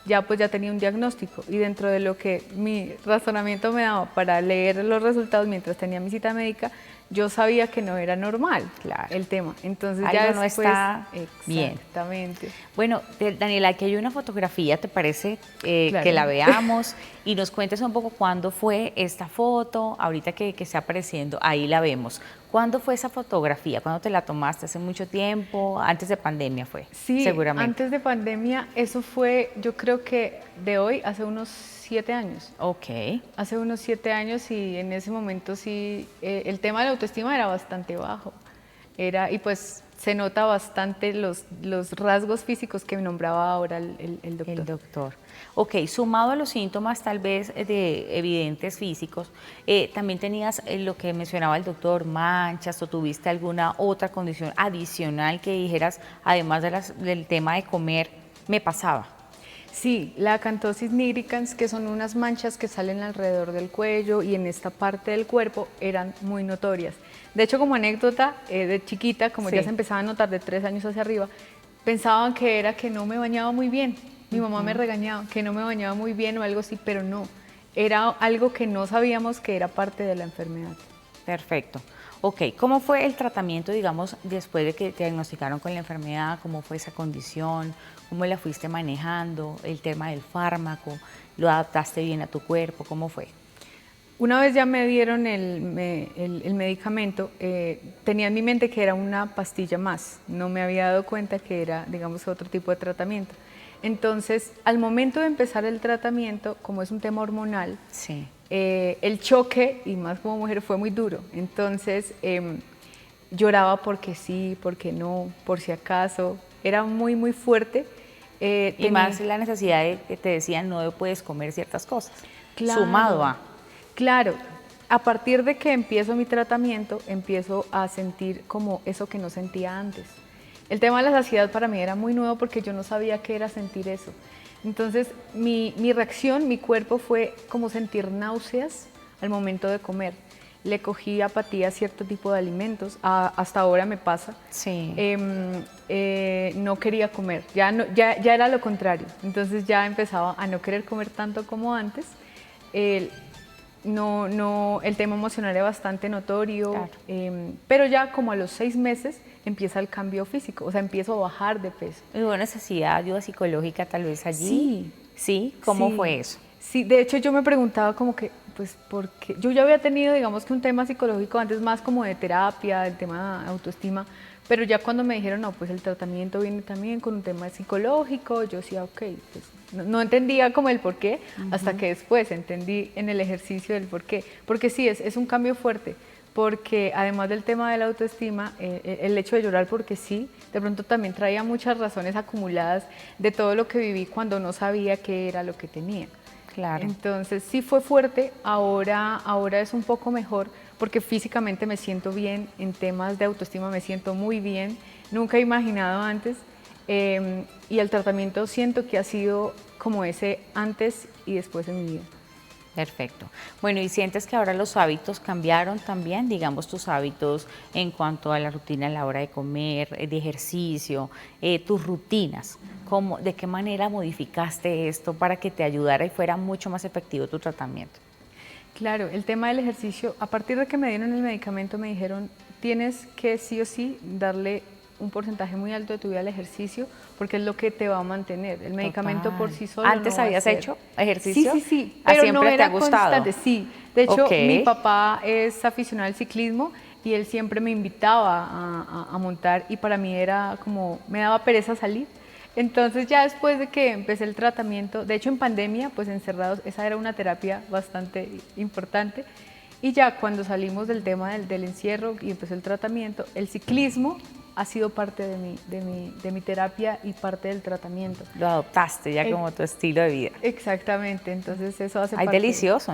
ya pues ya tenía un diagnóstico y dentro de lo que mi razonamiento me daba para leer los resultados mientras tenía mi cita médica, yo sabía que no era normal el tema. Entonces algo ya no después, está bien. Exactamente. Bueno, Daniela, aquí hay una fotografía, ¿te parece que la veamos y nos cuentes un poco cuándo fue esta foto? Ahorita que está apareciendo, ahí la vemos. ¿Cuándo fue esa fotografía? ¿Cuándo te la tomaste? ¿Hace mucho tiempo? ¿Antes de pandemia fue? Sí, seguramente. Antes de pandemia, eso fue, yo creo que de hoy, hace unos 7 años. Ok. Hace unos 7 años y en ese momento sí, el tema de la autoestima era bastante bajo. Y pues se nota bastante los rasgos físicos que nombraba ahora el doctor. El doctor. Ok, sumado a los síntomas tal vez de evidentes físicos, también tenías lo que mencionaba el doctor, manchas, o tuviste alguna otra condición adicional que dijeras, además del tema de comer, me pasaba. Sí, la acantosis nigricans, que son unas manchas que salen alrededor del cuello y en esta parte del cuerpo, eran muy notorias. De hecho, como anécdota, de chiquita, como ya se empezaba a notar de 3 años hacia arriba, pensaban que era que no me bañaba muy bien. Mi mamá me regañaba que no me bañaba muy bien o algo así, pero no. Era algo que no sabíamos que era parte de la enfermedad. Perfecto. Ok, ¿cómo fue el tratamiento, digamos, después de que te diagnosticaron con la enfermedad? ¿Cómo fue esa condición? ¿Cómo la fuiste manejando? El tema del fármaco, ¿lo adaptaste bien a tu cuerpo? ¿Cómo fue? Una vez ya me dieron el medicamento, tenía en mi mente que era una pastilla más. No me había dado cuenta que era, digamos, otro tipo de tratamiento. Entonces, al momento de empezar el tratamiento, como es un tema hormonal, el choque, y más como mujer, fue muy duro. Entonces, lloraba porque sí, porque no, por si acaso. Era muy, muy fuerte. Y más la necesidad de que te decían no puedes comer ciertas cosas, Claro, sumado a... Claro, a partir de que empiezo mi tratamiento, empiezo a sentir como eso que no sentía antes. El tema de la saciedad para mí era muy nuevo porque yo no sabía qué era sentir eso. Entonces, mi reacción, mi cuerpo fue como sentir náuseas al momento de comer. Le cogí apatía a cierto tipo de alimentos, hasta ahora me pasa. Sí. No quería comer, ya era lo contrario. Entonces ya empezaba a no querer comer tanto como antes. El tema emocional era bastante notorio, Claro. pero ya como a los 6 meses empieza el cambio físico, o sea, empiezo a bajar de peso. ¿Hubo necesidad de ayuda psicológica tal vez allí? Sí. ¿Sí? ¿Cómo Sí, fue eso? Sí, de hecho yo me preguntaba como que, pues, porque yo ya había tenido, digamos que un tema psicológico antes más como de terapia, el tema de autoestima, pero ya cuando me dijeron, no, pues el tratamiento viene también con un tema psicológico, yo decía, ok, pues no entendía como el por qué, hasta que después entendí en el ejercicio del por qué, porque sí, es un cambio fuerte, porque además del tema de la autoestima, el hecho de llorar porque sí, de pronto también traía muchas razones acumuladas de todo lo que viví cuando no sabía qué era lo que tenía. Claro. Entonces sí fue fuerte, ahora es un poco mejor porque físicamente me siento bien, en temas de autoestima me siento muy bien, nunca he imaginado antes y el tratamiento siento que ha sido como ese antes y después de mi vida. Perfecto. Bueno, ¿y sientes que ahora los hábitos cambiaron también? Digamos, tus hábitos en cuanto a la rutina a la hora de comer, de ejercicio, tus rutinas. ¿De qué manera modificaste esto para que te ayudara y fuera mucho más efectivo tu tratamiento? Claro, el tema del ejercicio, a partir de que me dieron el medicamento me dijeron, tienes que sí o sí darle un porcentaje muy alto de tu vida al ejercicio porque es lo que te va a mantener. El medicamento Total. por sí solo ¿Antes no va a habías ser. hecho ejercicio? Sí, ¿Ah, pero siempre no te era ha gustado? constante, sí. De hecho, Ok. mi papá es aficionado al ciclismo y él siempre me invitaba a montar y para mí era como, me daba pereza salir. Entonces ya después de que empecé el tratamiento, de hecho en pandemia, pues encerrados, esa era una terapia bastante importante. Y ya cuando salimos del tema del encierro y empezó el tratamiento, el ciclismo ha sido parte de mi terapia y parte del tratamiento. Lo adoptaste ya como tu estilo de vida. Exactamente, entonces eso hace Ay, parte. delicioso,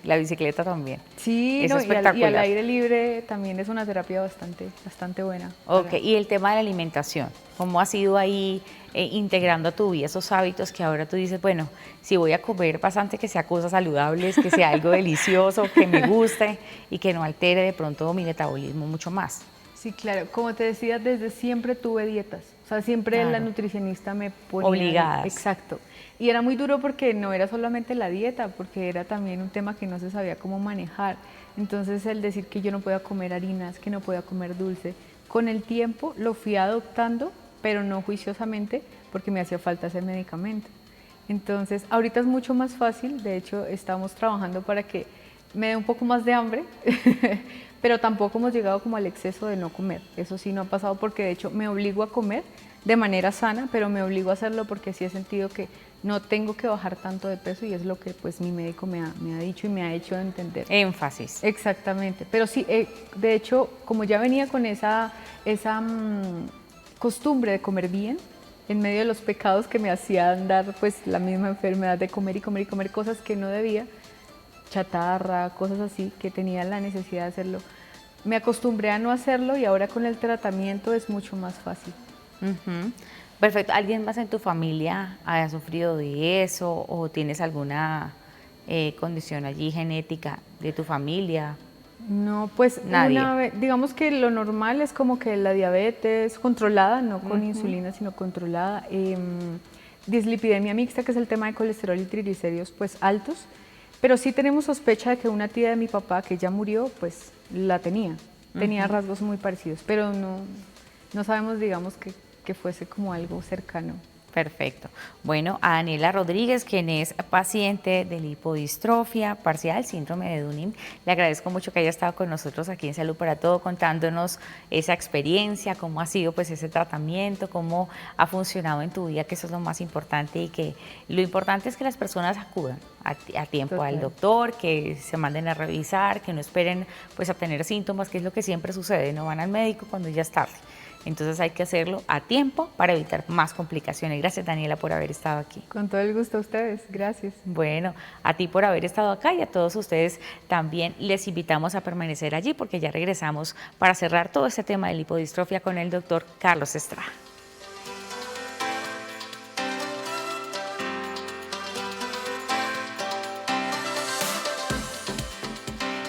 la bicicleta también. Sí, Es no, espectacular. y al aire libre también es una terapia bastante buena. Ok, y el tema de la alimentación, ¿cómo has ido ahí integrando a tu vida esos hábitos que ahora tú dices, bueno, si voy a comer bastante que sea cosas saludables, que sea algo delicioso, que me guste y que no altere de pronto mi metabolismo mucho más? Sí, claro, como te decía, desde siempre tuve dietas, o sea, siempre Claro. la nutricionista me ponía... Obligadas. Exacto, y era muy duro porque no era solamente la dieta, porque era también un tema que no se sabía cómo manejar, entonces el decir que yo no podía comer harinas, que no podía comer dulce, con el tiempo lo fui adoptando, pero no juiciosamente, porque me hacía falta ese medicamento. Entonces, ahorita es mucho más fácil, de hecho estamos trabajando para que me dé un poco más de hambre, pero tampoco hemos llegado como al exceso de no comer. Eso sí no ha pasado porque de hecho me obligo a comer de manera sana, pero me obligo a hacerlo porque sí he sentido que no tengo que bajar tanto de peso y es lo que pues mi médico me ha dicho y me ha hecho entender. Énfasis. Exactamente, pero sí, de hecho, como ya venía con esa costumbre de comer bien, en medio de los pecados que me hacían dar pues la misma enfermedad de comer y comer y comer cosas que no debía, chatarra, cosas así, que tenía la necesidad de hacerlo. Me acostumbré a no hacerlo y ahora con el tratamiento es mucho más fácil. Ujú. Perfecto. ¿Alguien más en tu familia haya sufrido de eso o tienes alguna condición allí genética de tu familia? No, pues Nadie. digamos que lo normal es como que la diabetes controlada, no con insulina, sino controlada. Dislipidemia mixta, que es el tema de colesterol y triglicéridos pues altos. Pero sí tenemos sospecha de que una tía de mi papá, que ya murió, pues la tenía. Tenía rasgos muy parecidos, pero no sabemos, digamos, que fuese como algo cercano. Perfecto. Bueno, a Daniela Rodríguez, quien es paciente de lipodistrofia parcial, síndrome de Dunim, le agradezco mucho que haya estado con nosotros aquí en Salud para Todo, contándonos esa experiencia, cómo ha sido pues ese tratamiento, cómo ha funcionado en tu vida, que eso es lo más importante y que lo importante es que las personas acudan a tiempo Total. al doctor, que se manden a revisar, que no esperen pues a tener síntomas, que es lo que siempre sucede, no van al médico cuando ya es tarde. Entonces hay que hacerlo a tiempo para evitar más complicaciones. Gracias, Daniela, por haber estado aquí. Con todo el gusto a ustedes, gracias. Bueno, a ti por haber estado acá y a todos ustedes también les invitamos a permanecer allí porque ya regresamos para cerrar todo este tema de lipodistrofia con el doctor Carlos Estrada.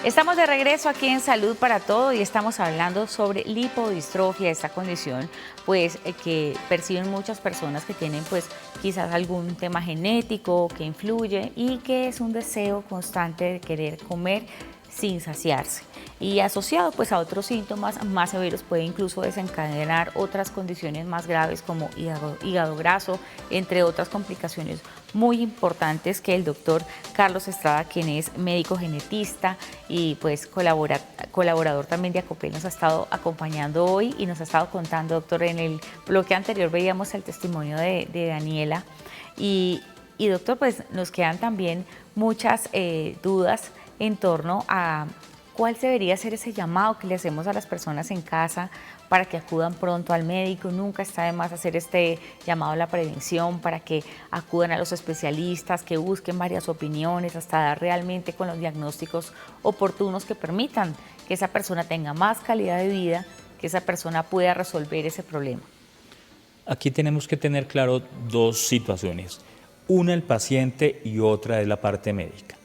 Estamos de regreso aquí en Salud para Todo y estamos hablando sobre lipodistrofia, esta condición pues que perciben muchas personas que tienen pues quizás algún tema genético que influye y que es un deseo constante de querer comer sin saciarse. Y asociado pues a otros síntomas más severos puede incluso desencadenar otras condiciones más graves como hígado graso, entre otras complicaciones muy importantes que el doctor Carlos Estrada, quien es médico genetista y pues colaborador también de Acopel, nos ha estado acompañando hoy y nos ha estado contando, doctor. En el bloque anterior veíamos el testimonio de Daniela y doctor, pues nos quedan también muchas dudas en torno a cuál debería ser ese llamado que le hacemos a las personas en casa para que acudan pronto al médico. Nunca está de más hacer este llamado a la prevención para que acudan a los especialistas, que busquen varias opiniones, hasta dar realmente con los diagnósticos oportunos que permitan que esa persona tenga más calidad de vida, que esa persona pueda resolver ese problema. Aquí tenemos que tener claro dos situaciones. Una el paciente y otra es la parte médica.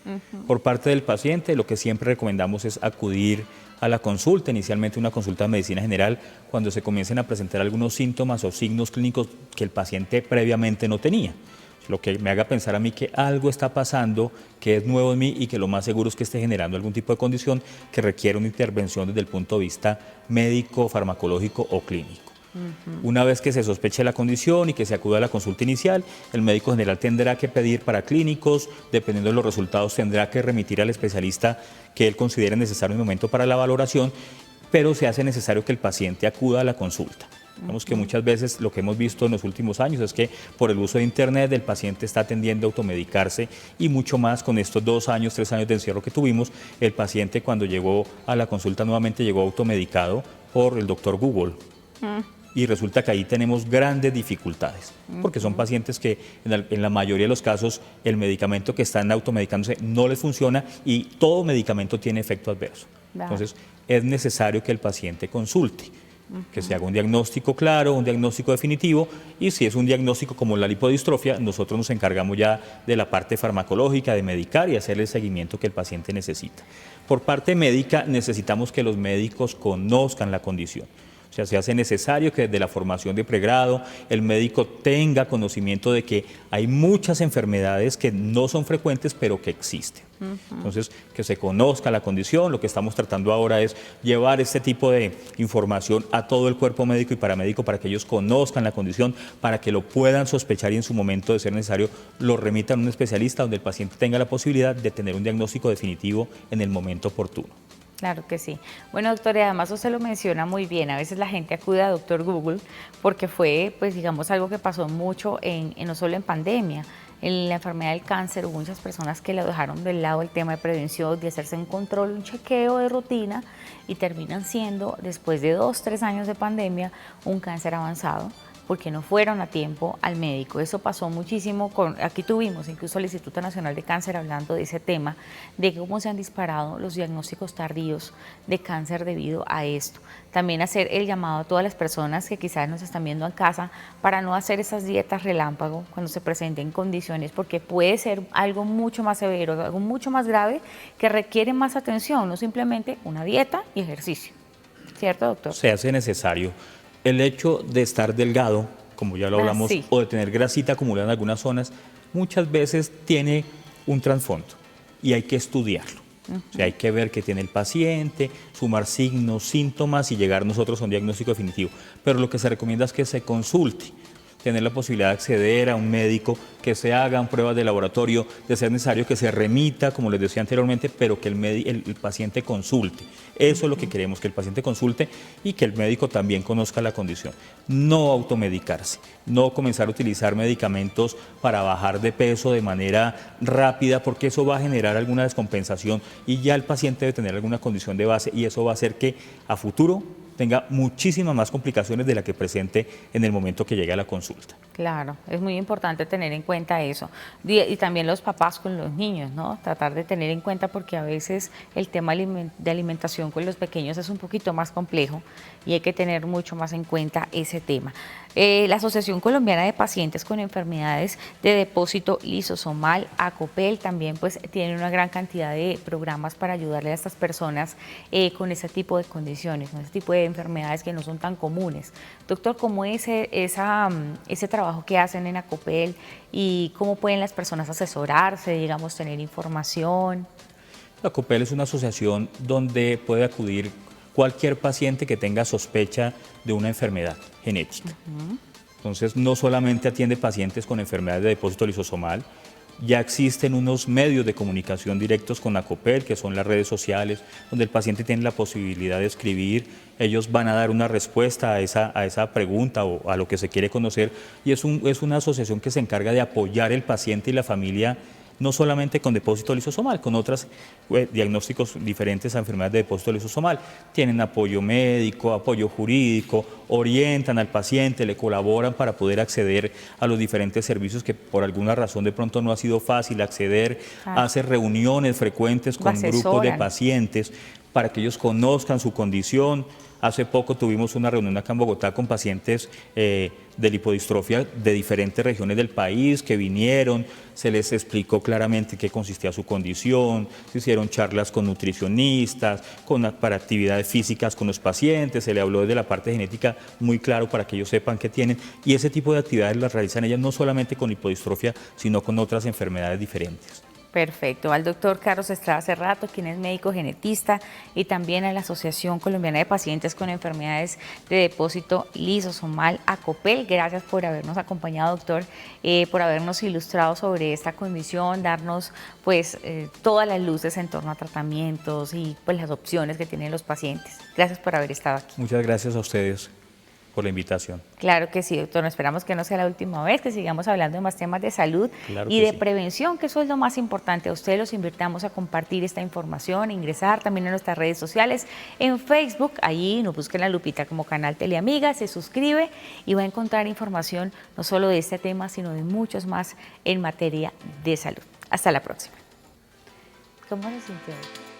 Por parte del paciente, lo que siempre recomendamos es acudir a la consulta, inicialmente una consulta de medicina general, cuando se comiencen a presentar algunos síntomas o signos clínicos que el paciente previamente no tenía. Lo que me haga pensar a mí que algo está pasando, que es nuevo en mí y que lo más seguro es que esté generando algún tipo de condición que requiere una intervención desde el punto de vista médico, farmacológico o clínico. Una vez que se sospeche la condición y que se acuda a la consulta inicial, el médico general tendrá que pedir para clínicos, dependiendo de los resultados tendrá que remitir al especialista que él considere necesario en el momento para la valoración, pero se hace necesario que el paciente acuda a la consulta. Digamos que muchas veces lo que hemos visto en los últimos años es que por el uso de internet el paciente está tendiendo a automedicarse y mucho más con estos 2 años, 3 años de encierro que tuvimos, el paciente cuando llegó a la consulta nuevamente llegó automedicado por el doctor Google. Y resulta que ahí tenemos grandes dificultades, porque son pacientes que en la mayoría de los casos el medicamento que están automedicándose no les funciona y todo medicamento tiene efecto adverso. Entonces es necesario que el paciente consulte, que se haga un diagnóstico claro, un diagnóstico definitivo, y si es un diagnóstico como la lipodistrofia, nosotros nos encargamos ya de la parte farmacológica, de medicar y hacer el seguimiento que el paciente necesita. Por parte médica necesitamos que los médicos conozcan la condición. O sea, se hace necesario que desde la formación de pregrado el médico tenga conocimiento de que hay muchas enfermedades que no son frecuentes, pero que existen. Entonces, que se conozca la condición. Lo que estamos tratando ahora es llevar este tipo de información a todo el cuerpo médico y paramédico para que ellos conozcan la condición, para que lo puedan sospechar y en su momento de ser necesario lo remitan a un especialista donde el paciente tenga la posibilidad de tener un diagnóstico definitivo en el momento oportuno. Claro que sí. Bueno, doctor, y además usted lo menciona muy bien, a veces la gente acude a doctor Google porque fue, pues digamos, algo que pasó mucho no solo en pandemia, en la enfermedad del cáncer hubo muchas personas que le dejaron del lado el tema de prevención, de hacerse un control, un chequeo de rutina y terminan siendo, después de 2, 3 años de pandemia, un cáncer avanzado, porque no fueron a tiempo al médico. Eso pasó muchísimo, aquí tuvimos incluso el Instituto Nacional de Cáncer hablando de ese tema, de cómo se han disparado los diagnósticos tardíos de cáncer debido a esto. También hacer el llamado a todas las personas que quizás nos están viendo en casa para no hacer esas dietas relámpago cuando se presenten condiciones, porque puede ser algo mucho más severo, algo mucho más grave que requiere más atención, no simplemente una dieta y ejercicio. ¿Cierto, doctor? Se hace necesario. El hecho de estar delgado, como ya lo hablamos, sí, o de tener grasita acumulada en algunas zonas, muchas veces tiene un trasfondo y hay que estudiarlo. O sea, hay que ver qué tiene el paciente, sumar signos, síntomas y llegar nosotros a un diagnóstico definitivo. Pero lo que se recomienda es que se consulte, tener la posibilidad de acceder a un médico, que se hagan pruebas de laboratorio, de ser necesario que se remita, como les decía anteriormente, pero que el paciente consulte. Eso es lo que queremos, que el paciente consulte y que el médico también conozca la condición. No automedicarse, no comenzar a utilizar medicamentos para bajar de peso de manera rápida, porque eso va a generar alguna descompensación y ya el paciente debe tener alguna condición de base y eso va a hacer que a futuro tenga muchísimas más complicaciones de la que presente en el momento que llegue a la consulta. Claro, es muy importante tener en cuenta eso. Y también los papás con los niños, ¿no? Tratar de tener en cuenta porque a veces el tema de alimentación con los pequeños es un poquito más complejo y hay que tener mucho más en cuenta ese tema. La Asociación Colombiana de Pacientes con Enfermedades de Depósito Lisosomal, ACOPEL, también pues tiene una gran cantidad de programas para ayudarle a estas personas con ese tipo de condiciones, ¿no? Ese tipo de enfermedades que no son tan comunes. Doctor, ¿cómo es ese trabajo que hacen en ACOPEL y cómo pueden las personas asesorarse, digamos, tener información? La ACOPEL es una asociación donde puede acudir cualquier paciente que tenga sospecha de una enfermedad genética. Entonces, no solamente atiende pacientes con enfermedades de depósito lisosomal, ya existen unos medios de comunicación directos con ACOPEL, que son las redes sociales, donde el paciente tiene la posibilidad de escribir, ellos van a dar una respuesta a esa pregunta o a lo que se quiere conocer, y es una asociación que se encarga de apoyar el paciente y la familia, no solamente con depósito lisosomal, con otros diagnósticos diferentes a enfermedades de depósito lisosomal. Tienen apoyo médico, apoyo jurídico, orientan al paciente, le colaboran para poder acceder a los diferentes servicios que por alguna razón de pronto no ha sido fácil acceder, hace reuniones frecuentes con grupos de pacientes para que ellos conozcan su condición. Hace poco tuvimos una reunión acá en Bogotá con pacientes de lipodistrofia de diferentes regiones del país que vinieron, se les explicó claramente qué consistía su condición, se hicieron charlas con nutricionistas, para actividades físicas con los pacientes, se le habló desde la parte genética muy claro para que ellos sepan qué tienen, y ese tipo de actividades las realizan ellas no solamente con lipodistrofia, sino con otras enfermedades diferentes. Perfecto. Al doctor Carlos Estrada Cerrato, quien es médico genetista, y también a la Asociación Colombiana de Pacientes con Enfermedades de Depósito Lisosomal, ACOPEL. Gracias por habernos acompañado, doctor, por habernos ilustrado sobre esta condición, darnos pues todas las luces en torno a tratamientos y pues las opciones que tienen los pacientes. Gracias por haber estado aquí. Muchas gracias a ustedes por la invitación. Claro que sí, doctor. Esperamos que no sea la última vez, que sigamos hablando de más temas de salud y de prevención, que eso es lo más importante. A ustedes los invitamos a compartir esta información, a ingresar también a nuestras redes sociales. En Facebook, allí nos busquen la lupita como Canal Teleamiga, se suscribe y va a encontrar información no solo de este tema, sino de muchos más en materia de salud. Hasta la próxima. ¿Cómo se sintió?